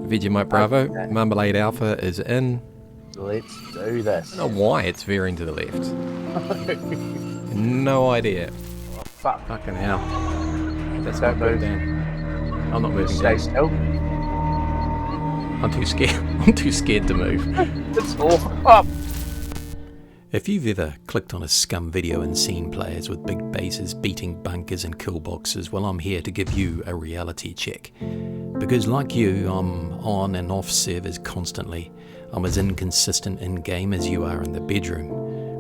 Vegemite Bravo, Okay. Marmalade Alpha is in. Let's do this. I don't know why it's veering to the left. No idea. Oh, fuck. Fucking hell. That's Don't not good, move. Dan. I'm not moving, Stay Dan. still. I'm too scared. I'm too scared to move. It's awful. Oh. If you've ever clicked on a Scum video and seen players with big bases beating bunkers and kill boxes, well, I'm here to give you a reality check. Because like you, I'm on and off servers constantly. I'm as inconsistent in-game as you are in the bedroom.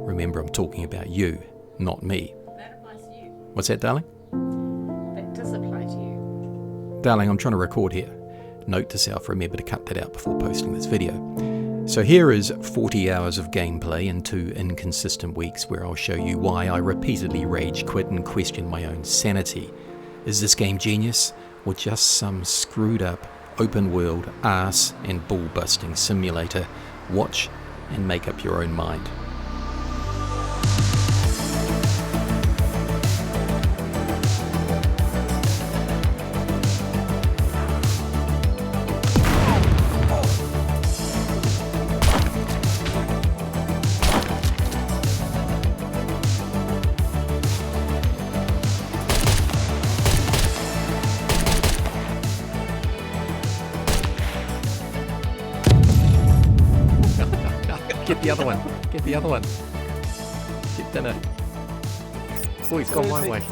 Remember, I'm talking about you, not me. That applies to you. What's that, darling? That does apply to you. Darling, I'm trying to record here. Note to self, remember to cut that out before posting this video. So here is 40 hours of gameplay in 2 inconsistent weeks where I'll show you why I repeatedly rage quit and question my own sanity. Is this game genius, or just some screwed up, open world, arse and ball busting simulator? Watch and make up your own mind. Get the other one. Get the other one. Get dinner. Oh, he's gone my way.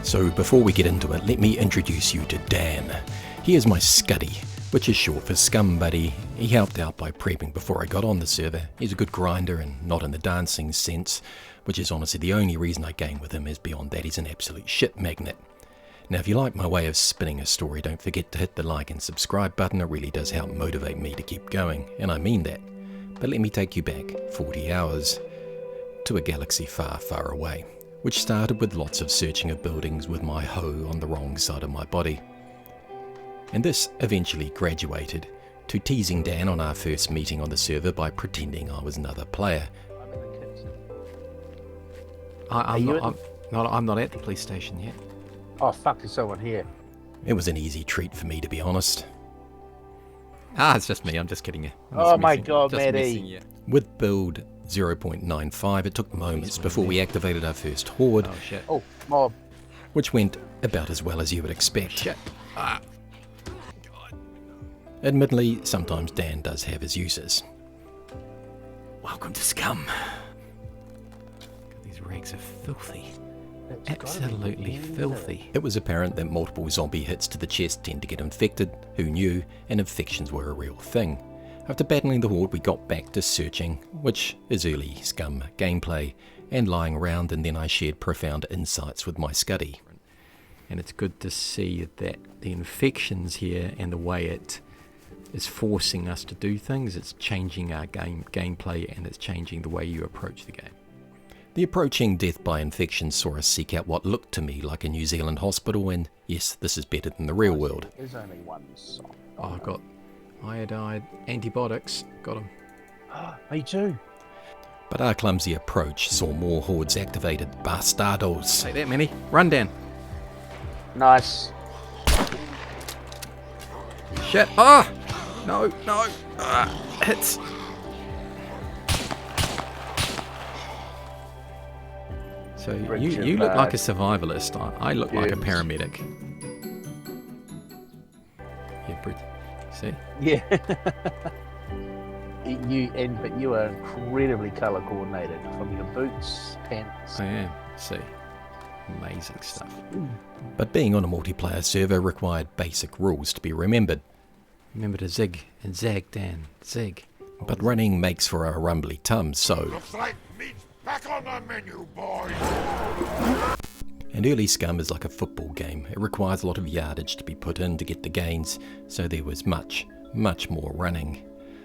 So before we get into it, let me introduce you to Dan. He is my Scuddy, which is short for Scum Buddy. He helped out by prepping before I got on the server. He's a good grinder and not in the dancing sense, which is honestly the only reason I game with him, is beyond that he's an absolute shit magnet. Now if you like my way of spinning a story, don't forget to hit the like and subscribe button. It really does help motivate me to keep going, and I mean that. But let me take you back 40 hours to a galaxy far, far away, which started with lots of searching of buildings with my hoe on the wrong side of my body. And this eventually graduated to teasing Dan on our first meeting on the server by pretending I was another player. I'm in the kitchen. I'm not at the police station yet. Oh, fuck, there's someone here. It was an easy treat for me, to be honest. Ah, it's just me, I'm just kidding you. Oh my God, Maddie. With build 0.95, it took moments before we activated our first horde, Oh shit. Oh, mob. which went about as well as you would expect. Shit. Ah. Admittedly, sometimes Dan does have his uses. Welcome to Scum. These rags are filthy. It's gotta be Absolutely him, isn't it? filthy. It was apparent that multiple zombie hits to the chest tend to get infected. Who knew? And infections were a real thing. After battling the horde, we got back to searching, which is early Scum gameplay, and lying around, and then I shared profound insights with my Scuddy. And it's good to see that the infections here and the way it is forcing us to do things, it's changing our gameplay, and it's changing the way you approach the game. The approaching death by infection saw us seek out what looked to me like a New Zealand hospital, and yes, this is better than the real world. There's only one song. Oh, I've got iodide antibiotics, got them. Me too. But our clumsy approach saw more hordes activated. Bastardos. Say that, Manny. Run, Dan. Nice. Shit. Ah! No, no. Hits. So you look like a survivalist. I look like a Yes. paramedic. Yeah, Brit. See? Yeah. But you are incredibly colour coordinated from your boots, pants. I am. See? Amazing stuff. But being on a multiplayer server required basic rules to be remembered. Remember to zig and zag, Dan. Zig. But running makes for a rumbly tum, so... Looks like meat's back on the menu, boys. And early Scum is like a football game. It requires a lot of yardage to be put in to get the gains, so there was much, much more running.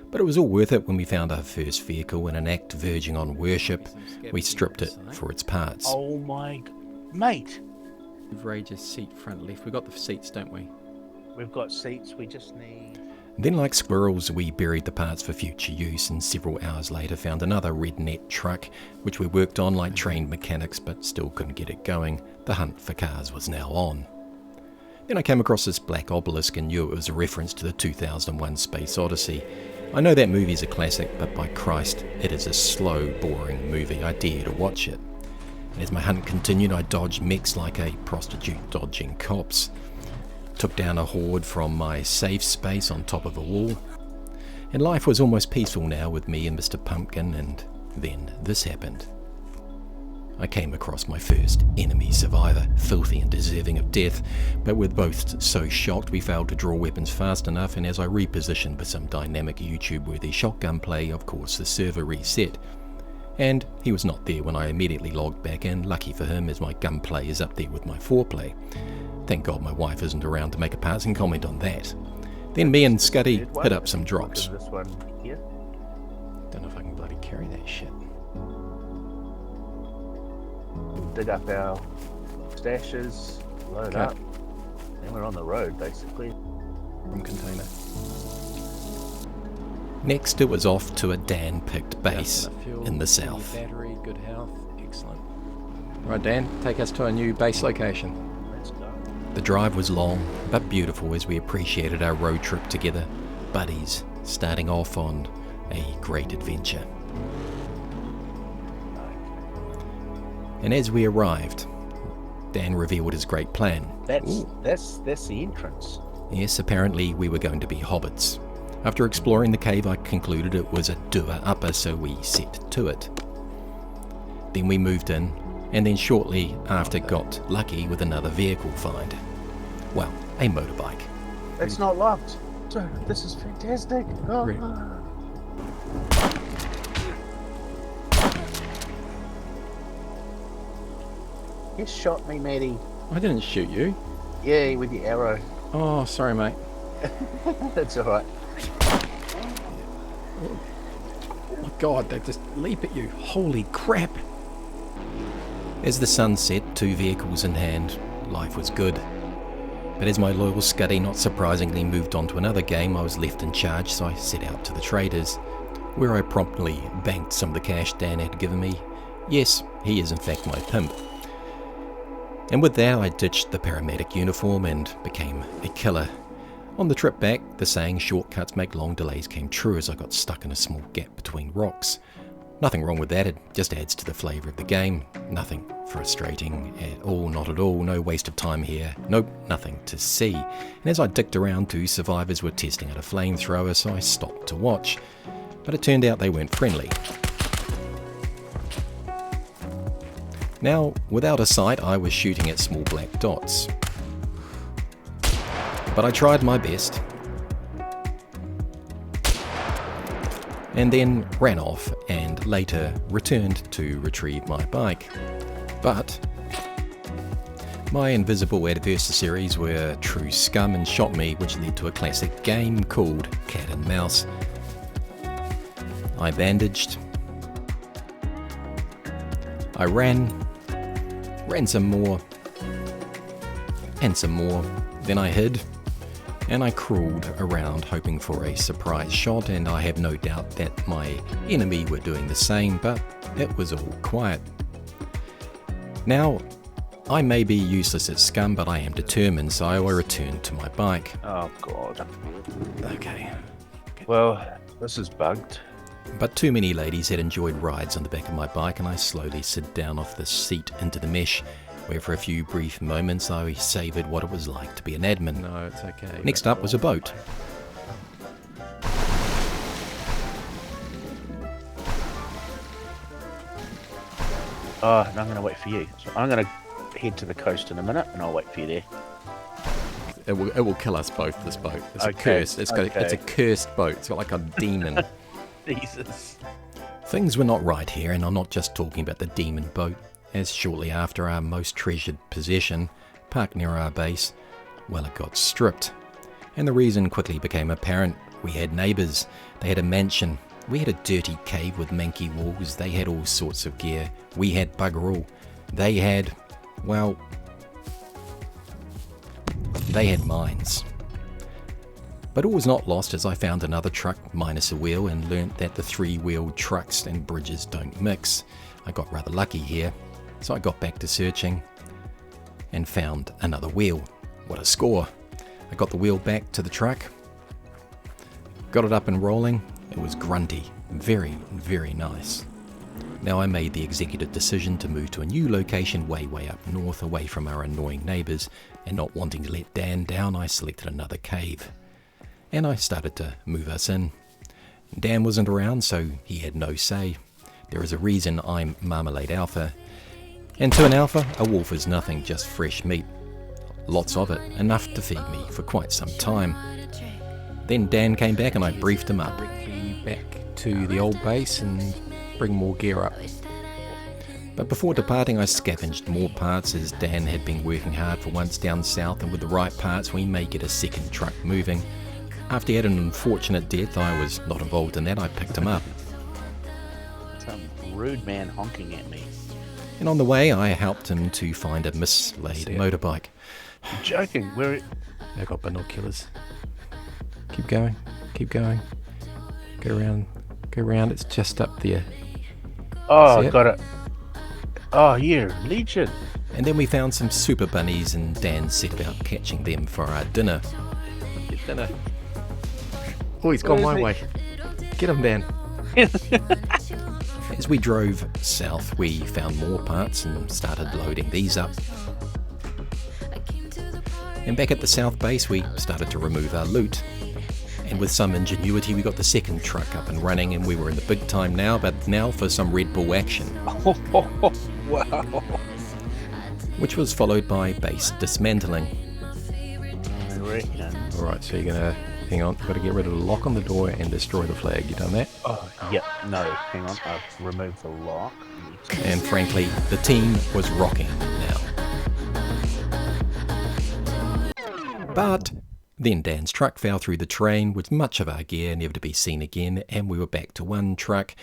But it was all worth it when we found our first vehicle in an act verging on worship. We stripped it for its parts. Oh my... Mate, Rage's seat front left. We got the seats, don't we? we've got seats, we just need... Then, like squirrels, we buried the parts for future use, and several hours later found another red net truck, which we worked on like trained mechanics, but still couldn't get it going. The hunt for cars was now on. Then I came across this black obelisk and knew it was a reference to the 2001 Space Odyssey. I know that movie is a classic, but by Christ, it is a slow, boring movie. I dare to watch it. And as my hunt continued, I dodged mechs like a prostitute dodging cops. Took down a horde from my safe space on top of a wall. And life was almost peaceful now with me and Mr. Pumpkin, and then this happened. I came across my first enemy survivor, filthy and deserving of death, but we're both so shocked we failed to draw weapons fast enough, and as I repositioned with some dynamic YouTube-worthy shotgun play, of course the server reset. And he was not there when I immediately logged back in, lucky for him as my gunplay is up there with my foreplay. Thank God my wife isn't around to make a passing comment on that. Then me and Scuddy hit up some drops. This one here. Don't know if I can bloody carry that shit. Dig up our stashes, load Okay. up, and we're on the road basically. From container. Next, it was off to a Dan-picked base in the south. Battery, good health, excellent. Right, Dan, take us to a new base location. Let's go. The drive was long, but beautiful as we appreciated our road trip together. Buddies, starting off on a great adventure. And as we arrived, Dan revealed his great plan. That's the entrance. Yes, apparently we were going to be hobbits. After exploring the cave, I concluded it was a doer-upper, so we set to it. Then we moved in, and then shortly after got lucky with another vehicle find. Well, a motorbike. It's not locked. So this is fantastic. Oh. Really? You shot me, Maddie. I didn't shoot you. Yeah, with your arrow. Oh, sorry, mate. That's alright. Oh my God, they just leap at you. Holy crap. As the sun set, 2 vehicles in hand, life was good. But as my loyal Scuddy not surprisingly moved on to another game, I was left in charge, so I set out to the traders, where I promptly banked some of the cash Dan had given me. Yes, he is in fact my pimp. And with that, I ditched the paramedic uniform and became a killer. On the trip back, the saying shortcuts make long delays came true as I got stuck in a small gap between rocks. Nothing wrong with that, it just adds to the flavour of the game. Nothing frustrating at all, not at all, no waste of time here. Nope, nothing to see. And as I dicked around, 2 survivors were testing out a flamethrower, so I stopped to watch. But it turned out they weren't friendly. Now, without a sight, I was shooting at small black dots. But I tried my best. And then ran off and later returned to retrieve my bike. But my invisible adversaries were true scum and shot me, which led to a classic game called Cat and Mouse. I bandaged. I ran some more, and some more. Then I hid, and I crawled around hoping for a surprise shot, and I have no doubt that my enemy were doing the same, but it was all quiet. Now, I may be useless at scum, but I am determined, so I returned to my bike. Oh god. Okay. Well, this is bugged. But too many ladies had enjoyed rides on the back of my bike, and I slowly slid down off the seat into the mesh, where for a few brief moments I savoured what it was like to be an admin. No, it's okay. Next up was a boat. Oh, and I'm going to wait for you. So I'm going to head to the coast in a minute, and I'll wait for you there. It will kill us both, this boat. It's a Okay, curse. It's a cursed boat. It's got like a demon. Jesus. Things were not right here, and I'm not just talking about the demon boat, as shortly after our most treasured possession, parked near our base, well, it got stripped. And the reason quickly became apparent. We had neighbours. They had a mansion. We had a dirty cave with manky walls. They had all sorts of gear. We had bugger all. They had, well, they had mines. But all was not lost as I found another truck minus a wheel and learnt that the 3-wheeled trucks and bridges don't mix. I got rather lucky here, so I got back to searching and found another wheel. What a score. I got the wheel back to the truck, got it up and rolling. It was grunty, very, very nice. Now I made the executive decision to move to a new location way up north, away from our annoying neighbours, and not wanting to let Dan down, I selected another cave. And I started to move us in. Dan wasn't around, so he had no say. There is a reason I'm Marmalade Alpha. And to an alpha, a wolf is nothing, just fresh meat. Lots of it, enough to feed me for quite some time. Then Dan came back and I briefed him up. Be back to the old base and bring more gear up. But before departing, I scavenged more parts, as Dan had been working hard for once down south, and with the right parts we may get a second truck moving. After he had an unfortunate death, I was not involved in that, I picked him up. Some rude man honking at me. And on the way I helped him to find a mislaid motorbike. You're joking, where... They got binoculars. Keep going, keep going. Go around, it's just up there. Oh, See it? got it. Oh, yeah, Legion. And then we found some super bunnies and Dan set about catching them for our dinner. Get dinner. Oh, he's gone Where my is way. Get him, Dan. As we drove south, we found more parts and started loading these up. And back at the south base, we started to remove our loot. And with some ingenuity, we got the second truck up and running, and we were in the big time now, but now for some Red Bull action. Wow. Which was followed by base dismantling. I reckon. Alright, so you're gonna... Hang on, got to get rid of the lock on the door and destroy the flag. You done that? Oh, yep. No, hang on. I've removed the lock. And frankly, the team was rocking now. But then Dan's truck fell through the terrain with much of our gear never to be seen again, and we were back to one truck.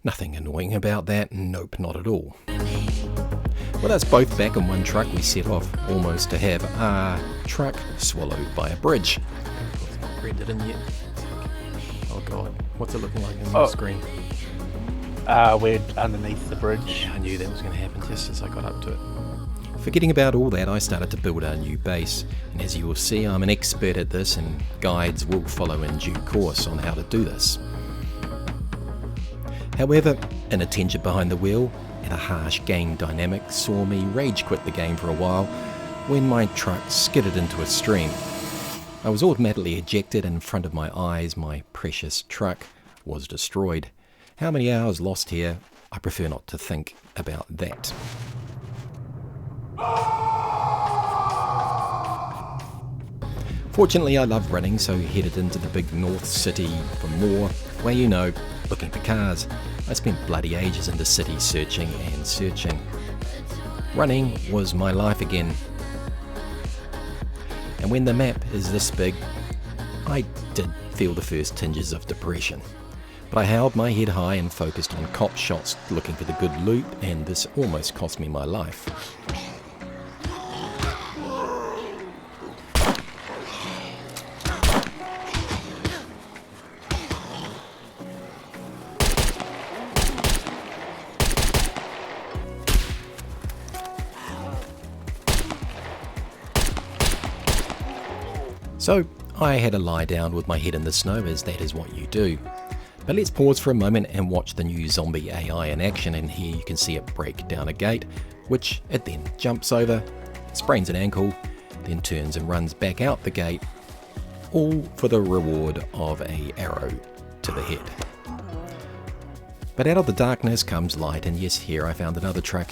Nothing annoying about that, nope, not at all. With us both back in one truck, we set off, almost to have our truck swallowed by a bridge. It's not rendered in yet. Oh god, what's it looking like on the screen? We're underneath the bridge. I knew that was going to happen just as I got up to it. Forgetting about all that, I started to build our new base, and as you will see, I'm an expert at this, and guides will follow in due course on how to do this. However, an attention behind the wheel and a harsh game dynamic saw me rage quit the game for a while when my truck skidded into a stream. I was automatically ejected, and in front of my eyes my precious truck was destroyed. How many hours lost here? I prefer not to think about that. Fortunately, I love running, so headed into the big north city for more, well, you know, looking for cars. I spent bloody ages in the city searching and searching. Running was my life again. And when the map is this big, I did feel the first tinges of depression. But I held my head high and focused on cop shots looking for the good loot, and this almost cost me my life. So I had a lie down with my head in the snow, as that is what you do. But let's pause for a moment and watch the new zombie AI in action, and here you can see it break down a gate, which it then jumps over, sprains an ankle, then turns and runs back out the gate, all for the reward of an arrow to the head. But out of the darkness comes light, and yes, here I found another truck.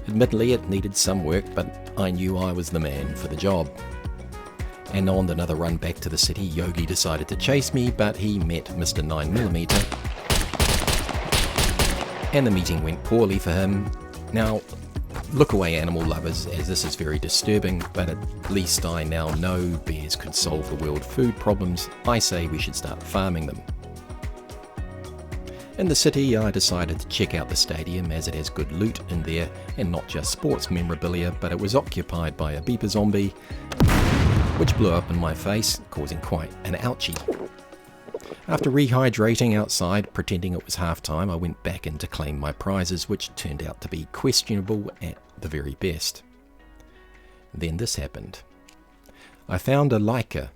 Admittedly, it needed some work, but I knew I was the man for the job. And on another run back to the city, Yogi decided to chase me, but he met Mr. 9mm, and the meeting went poorly for him. Now, look away, animal lovers, as this is very disturbing, but at least I now know bears could solve the world food problems. I say we should start farming them. In the city, I decided to check out the stadium, as it has good loot in there, and not just sports memorabilia, but it was occupied by a beeper zombie, which blew up in my face, causing quite an ouchie. After rehydrating outside, pretending it was half-time, I went back in to claim my prizes, which turned out to be questionable at the very best. then this happened. I found a Leica,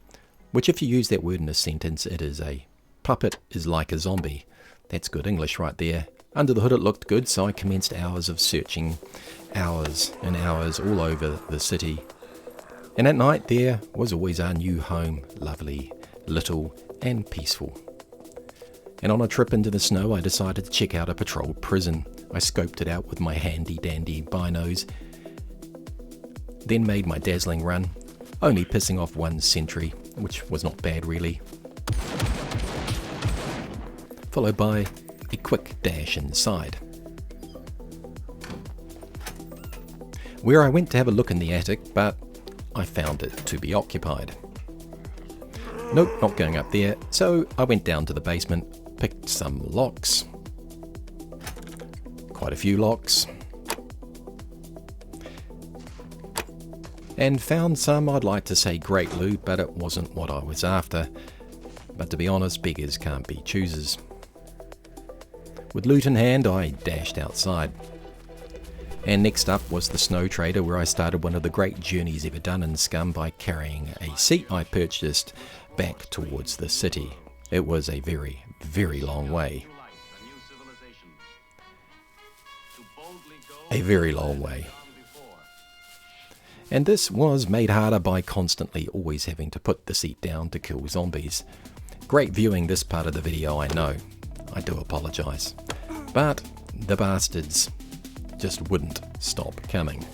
which if you use that word in a sentence, it is a puppet is like a zombie. That's good English right there. Under the hood it looked good, so I commenced hours of searching, hours and hours all over the city. And at night there was always our new home, lovely, little and peaceful. And on a trip into the snow I decided to check out a patrolled prison. I scoped it out with my handy dandy binos, then made my dazzling run, only pissing off one sentry, which was not bad really, followed by a quick dash inside, where I went to have a look in the attic, but I found it to be occupied. Nope, not going up there, so I went down to the basement, picked some locks, quite a few locks, and found some, I'd like to say great loot, but it wasn't what I was after. But to be honest, beggars can't be choosers. With loot in hand, I dashed outside. And next up was the Snow Trader, where I started one of the great journeys ever done in Scum by carrying a seat I purchased back towards the city. It was a very, very long way. A very long way. And this was made harder by constantly always having to put the seat down to kill zombies. Great viewing this part of the video, I know. I do apologise. But the bastards just wouldn't stop coming.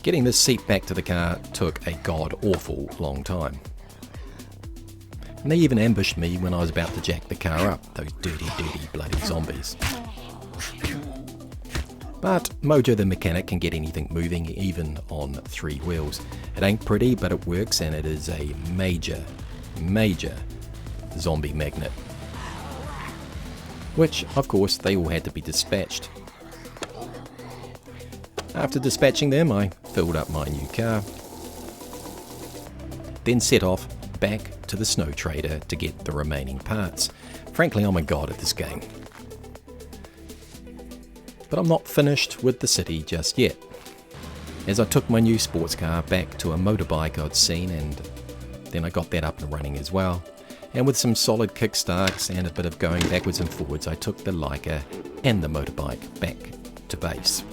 Getting this seat back to the car took a god-awful long time. And they even ambushed me when I was about to jack the car up, those dirty, dirty, bloody zombies. But Mojo the mechanic can get anything moving, even on 3 wheels. It ain't pretty, but it works, and it is a major, major zombie magnet. Which, of course, they all had to be dispatched. After dispatching them, I filled up my new car, then set off back to the Snow Trader to get the remaining parts. Frankly, I'm a god at this game. But I'm not finished with the city just yet, as I took my new sports car back to a motorbike I'd seen, and then I got that up and running as well. And with some solid kickstarts and a bit of going backwards and forwards, I took the Leica and the motorbike back to base.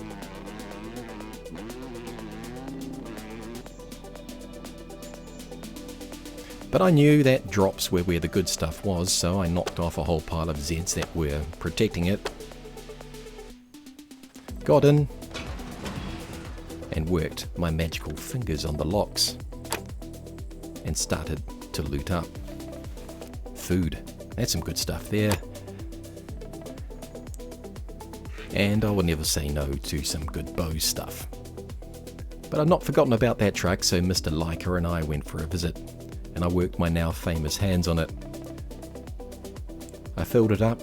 But I knew that drops were where the good stuff was, so I knocked off a whole pile of Zeds that were protecting it, got in, and worked my magical fingers on the locks, and started to loot up. Food, that's some good stuff there. And I will never say no to some good bow stuff. But I'd not forgotten about that truck, so Mr. Leica and I went for a visit, and I worked my now famous hands on it. I filled it up,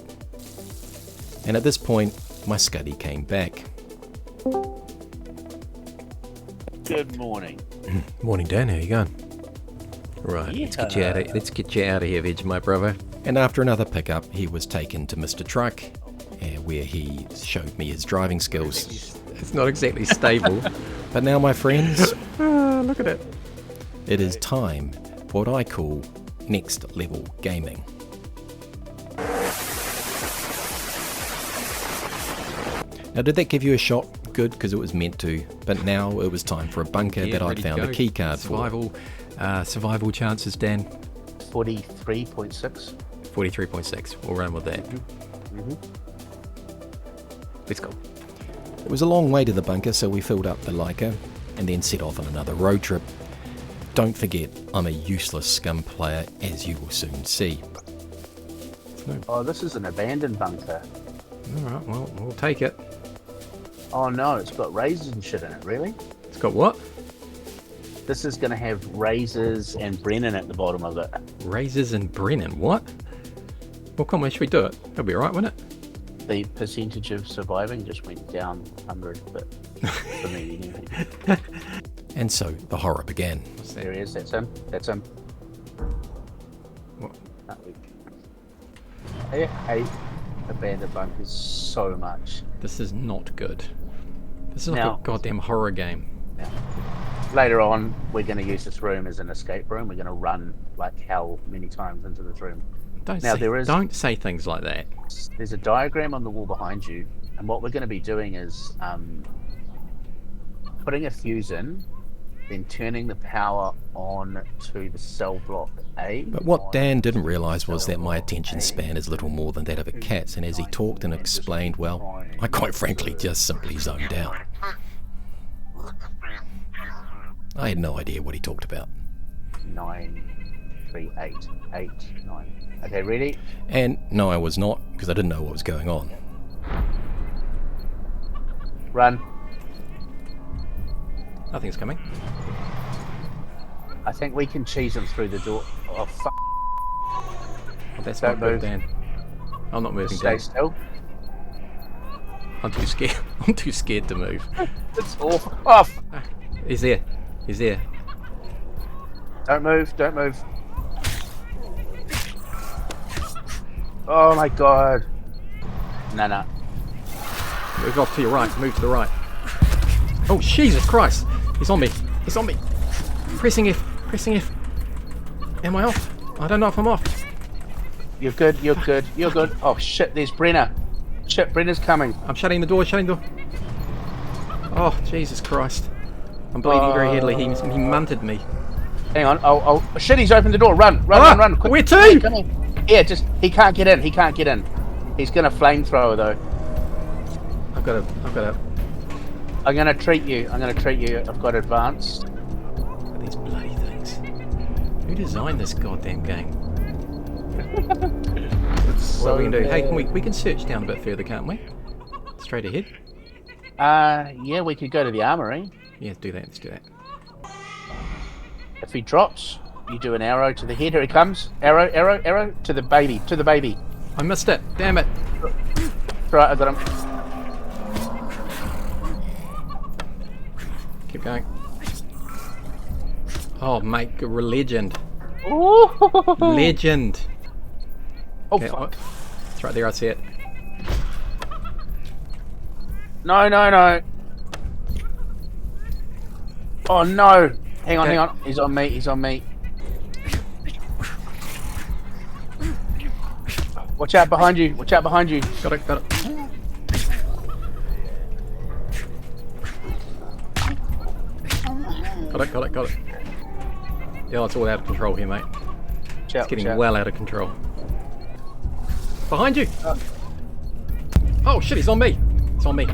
and at this point, my Scuddy came back. Good morning. Morning, Dan. How you going? Right, Yeah. let's get you out of here, Veg, my brother. And after another pickup, he was taken to Mr. Truck, where he showed me his driving skills. It's not exactly stable. But now, my friends, look at it. It is time for what I call next level gaming. Now, did that give you a shock? Good, because it was meant to. But now it was time for a bunker that I'd found a key card for. Survival chances, Dan? 43.6. 43.6. We'll run with that. Mm-hmm. Let's go. It was a long way to the bunker, so we filled up the Leica and then set off on another road trip. Don't forget, I'm a useless Scum player, as you will soon see. Oh, this is an abandoned bunker. Alright, well, we'll take it. Oh no, it's got razors and shit in it, really? It's got what? This is going to have razors and Brennan at the bottom of it. Razors and Brennan, what? Well, come on, should we do it? That'll be alright, won't it? The percentage of surviving just went down 100, but for me anyway. And so the horror began. There he is, that's him. That's him. What? Hey, hey. abandoned bunkers so much. This is not good. This is like Now- a goddamn horror game. Later on, we're going to use this room as an escape room. We're going to run like hell many times into this room. Don't Now, say, there is- don't say things like that. There's a diagram on the wall behind you, and what we're going to be doing is putting a fuse in, then turning the power on to the cell block A. But what on Dan didn't realise was cell that my block attention A. span is little more than that of a cat's, and as he talked and explained, well, I quite frankly just simply zoned out. I had no idea what he talked about. 9, 3, 8, 8, 9. Okay, ready? And no, I was not, because I didn't know what was going on. Run. Nothing's coming. I think we can cheese them through the door. Oh, fuck. Well, that's Don't not good, move. Dan. I'm not moving, Stay Dan. still. I'm too scared. I'm too scared to move. It's awful. Off. He's there. He's there. Don't move. Don't move. Oh my god. No. Move off to your right. Move to the right. Oh, Jesus Christ! He's on me. He's on me. Pressing F. Pressing F. Am I off? I don't know if I'm off. You're good. You're good. You're good. Oh shit. There's Brenner. Shit. Brenner's coming. I'm shutting the door. Shutting the door. Oh, Jesus Christ! I'm bleeding very heavily. He munted me. Hang on. Oh shit. He's opened the door. Run. Run. Ah, Run. Run. Quick. where to? Come here. Yeah. Just. He can't get in. He can't get in. He's gonna flamethrower though. I've got to. I'm gonna treat you. I've got advanced. These bloody things. Who designed this goddamn game? It's What are we so gonna do? Hey, bad. we can search down a bit further, can't we? Straight ahead. Yeah, we could go to the armory. Yeah, let's do that. Let's do that. If he drops, you do an arrow to the head. Here he comes. Arrow, arrow, arrow to the baby. To the baby. I missed it. Damn it. Right, I got him. Keep going. Oh, mate, you're a legend. Ooh. Legend. Oh, Okay, fuck. it's right there. I see it. No. Oh, no. Hang on. He's on me. Watch out behind you. Got it. Got it. Yeah, it's all out of control here, mate. It's getting well out of control. Behind you! Oh shit, he's on me! It's on me.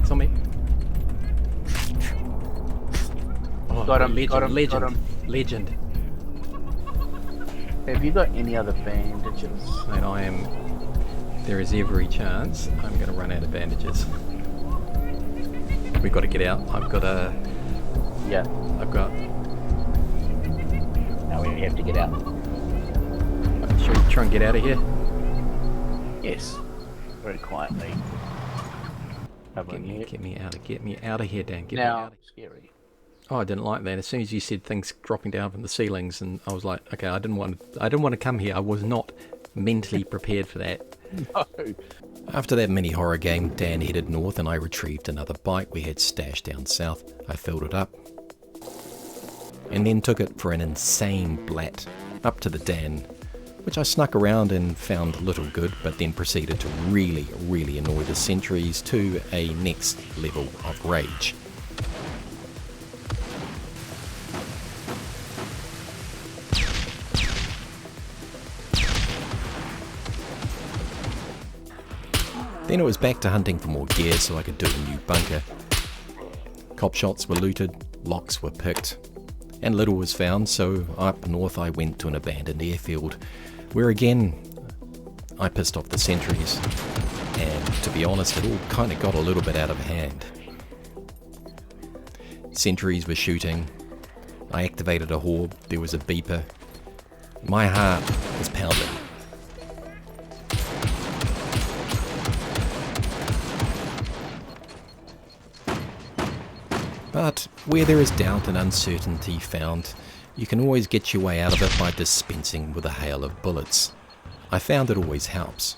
Oh, Got him, legend. Have you got any other bandages? Mate, there is every chance I'm going to run out of bandages. We've got to get out. I've got... Now we have to get out. Should we try and get out of here? Yes. Very quietly. Get me out of here, Dan. Get me Now, out. scary. Oh, I didn't like that. As soon as you said things dropping down from the ceilings, and I was like, okay, I didn't want to come here. I was not mentally prepared for that. No. After that mini horror game, Dan headed north and I retrieved another bike we had stashed down south. I filled it up and then took it for an insane blat up to the Dan, which I snuck around and found little good, but then proceeded to really annoy the sentries to a next level of rage. Then it was back to hunting for more gear so I could do a new bunker. Cop shots were looted, locks were picked, and little was found, so up north I went to an abandoned airfield, where again I pissed off the sentries, and to be honest, it all kind of got a little bit out of hand. Sentries were shooting, I activated a horde, there was a beeper, my heart was pounding. But where there is doubt and uncertainty found, you can always get your way out of it by dispensing with a hail of bullets. I found it always helps.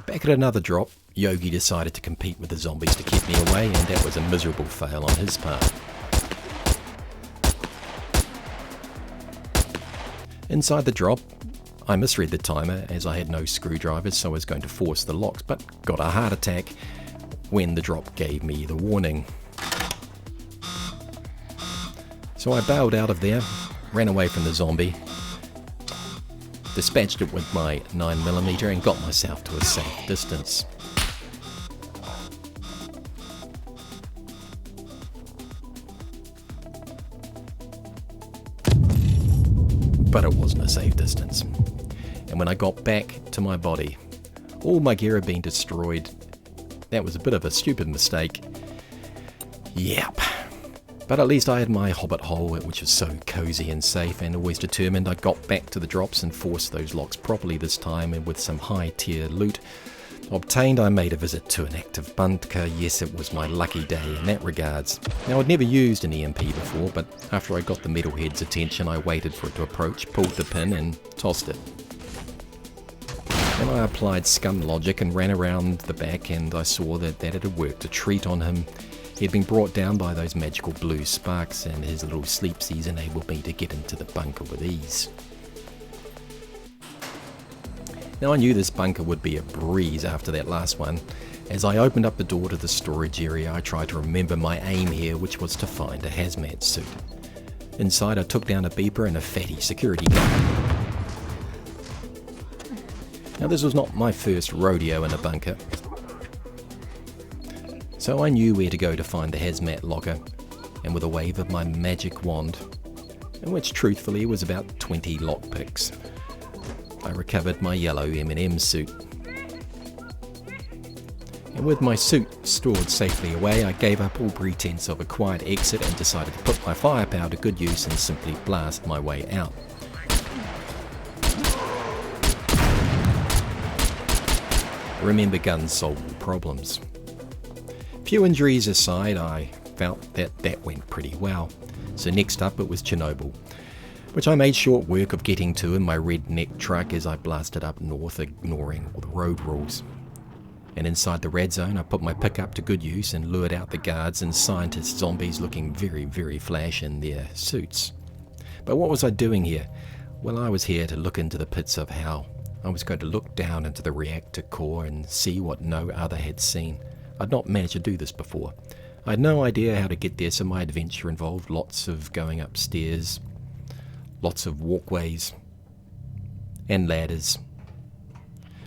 Back at another drop, Yogi decided to compete with the zombies to keep me away, and that was a miserable fail on his part. Inside the drop, I misread the timer as I had no screwdrivers, so I was going to force the locks, but got a heart attack when the drop gave me the warning. So I bailed out of there, ran away from the zombie, dispatched it with my 9mm and got myself to a safe distance. But it wasn't a safe distance. And when I got back to my body, all my gear had been destroyed. That was a bit of a stupid mistake. Yep. But at least I had my hobbit hole, which was so cozy and safe, and always determined I got back to the drops and forced those locks properly this time, and with some high tier loot obtained, I made a visit to an active bunker. Yes, it was my lucky day in that regards. Now, I'd never used an EMP before, but after I got the metalhead's attention, I waited for it to approach, pulled the pin and tossed it. Then I applied scum logic and ran around the back, and I saw that it had worked a treat on him. He had been brought down by those magical blue sparks, and his little sleepsies enabled me to get into the bunker with ease. Now I knew this bunker would be a breeze after that last one. As I opened up the door to the storage area, I tried to remember my aim here, which was to find a hazmat suit. Inside, I took down a beeper and a fatty security guard. Now this was not my first rodeo in a bunker, so I knew where to go to find the hazmat locker, and with a wave of my magic wand, in which truthfully was about 20 lockpicks, I recovered my yellow M&M suit. And with my suit stored safely away, I gave up all pretense of a quiet exit and decided to put my firepower to good use and simply blast my way out. Remember, guns solve all problems. Few injuries aside, I felt that went pretty well. So next up it was Chernobyl, which I made short work of getting to in my redneck truck as I blasted up north, ignoring all the road rules. And inside the red zone, I put my pickup to good use and lured out the guards and scientist zombies looking very, very flash in their suits. But what was I doing here? Well, I was here to look into the pits of hell. I was going to look down into the reactor core and see what no other had seen. I'd not managed to do this before. I had no idea how to get there, so my adventure involved lots of going upstairs, lots of walkways, and ladders.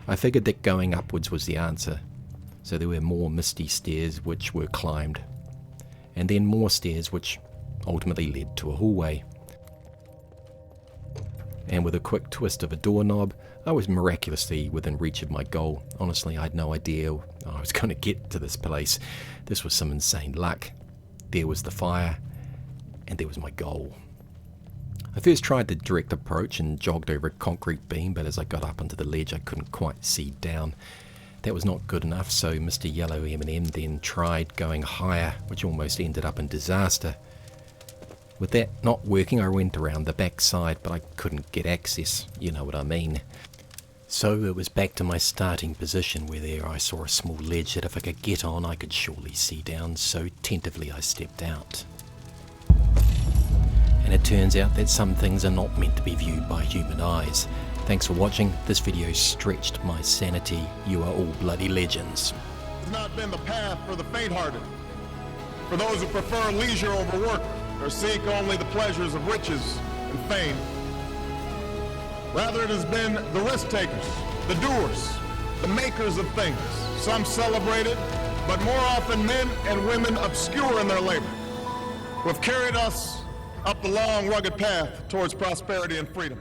I figured that going upwards was the answer, so there were more misty stairs which were climbed, and then more stairs which ultimately led to a hallway. And with a quick twist of a doorknob, I was miraculously within reach of my goal. Honestly, I had no idea I was going to get to this place. This was some insane luck. There was the fire, and there was my goal. I first tried the direct approach and jogged over a concrete beam, but as I got up onto the ledge I couldn't quite see down. That was not good enough, so Mr. Yellow M&M then tried going higher, which almost ended up in disaster. With that not working, I went around the back side, but I couldn't get access, you know what I mean. So it was back to my starting position, where there I saw a small ledge that if I could get on I could surely see down, so tentatively I stepped out. And it turns out that some things are not meant to be viewed by human eyes. Thanks for watching. This video stretched my sanity. You are all bloody legends. It's not been the path for the faint-hearted, for those who prefer leisure over work, or seek only the pleasures of riches and fame. Rather, it has been the risk-takers, the doers, the makers of things, some celebrated, but more often men and women obscure in their labor, who have carried us up the long, rugged path towards prosperity and freedom.